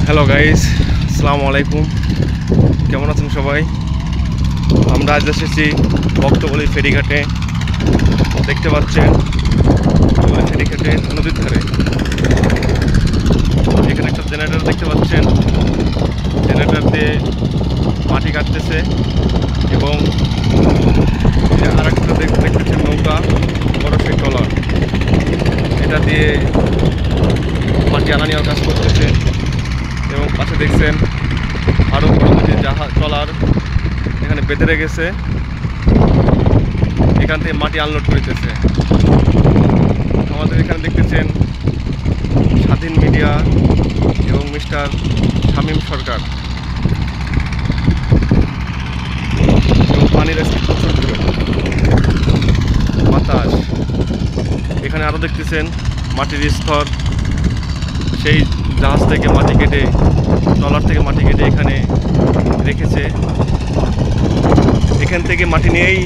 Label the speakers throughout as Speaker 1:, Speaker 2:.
Speaker 1: Hello guys, আসসালামু আলাইকুম। কেমন আছেন সবাই? আমরা আজ এসেছি বক্তবলী ফেরিঘাটে। দেখতে পাচ্ছেন বক্তবলী ফেরিঘাটে নদীর ধারে এখানে একটা জেনারেটর দেখতে পাচ্ছেন। জেনারেটর দিয়ে মাটি কাটতেছে এবং আর একটা দেখতেছেন নৌকা, বড় সেই ট্রলার, এটা দিয়ে মাটি আনা নেওয়ার কাজ করতেছে। এবং পাশে দেখছেন আরও বড় নদীর জাহাজ ট্রলার এখানে বেঁধে রেখেছে, এখান থেকে মাটি আনলোড করিতেছে। আমাদের এখানে দেখতেছেন স্বাধীন মিডিয়া এবং মিস্টার শামীম সরকার। এবং পানির প্রচুর বাতাস। এখানে আরও দেখতেছেন মাটির স্তর, সেই জাহাজ থেকে মাটি কেটে, ট্রলার থেকে মাটি কেটে এখানে রেখেছে। এখান থেকে মাটি নিয়েই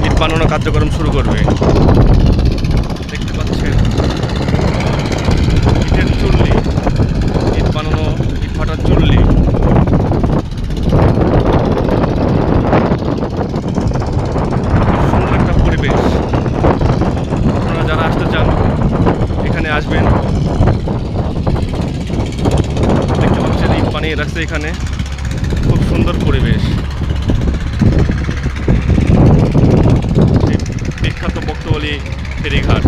Speaker 1: ইট বানানোর কার্যক্রম শুরু করবে। দেখতে পাচ্ছেন ইটের চুল্লি, ইট বানানো, ইট ভাটার চুল্লি। সুন্দর একটা পরিবেশ। আপনারা যারা আসতে চান এখানে আসবেন। দেখতে পাচ্ছেন ইট বানিয়ে রাখছে এখানে, খুব সুন্দর পরিবেশ। বিখ্যাত বক্তবলী ফেরিঘাট।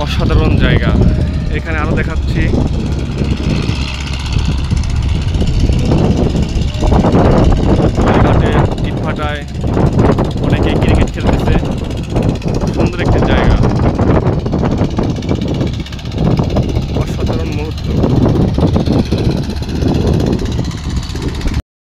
Speaker 1: অসাধারণ জায়গা। এখানে আরো দেখাচ্ছি ফেরিঘাটে ইটভাটায় অনেকে ক্রিকেট খেলতেছে। সুন্দর একটি জায়গা, অসাধারণ মুহূর্ত।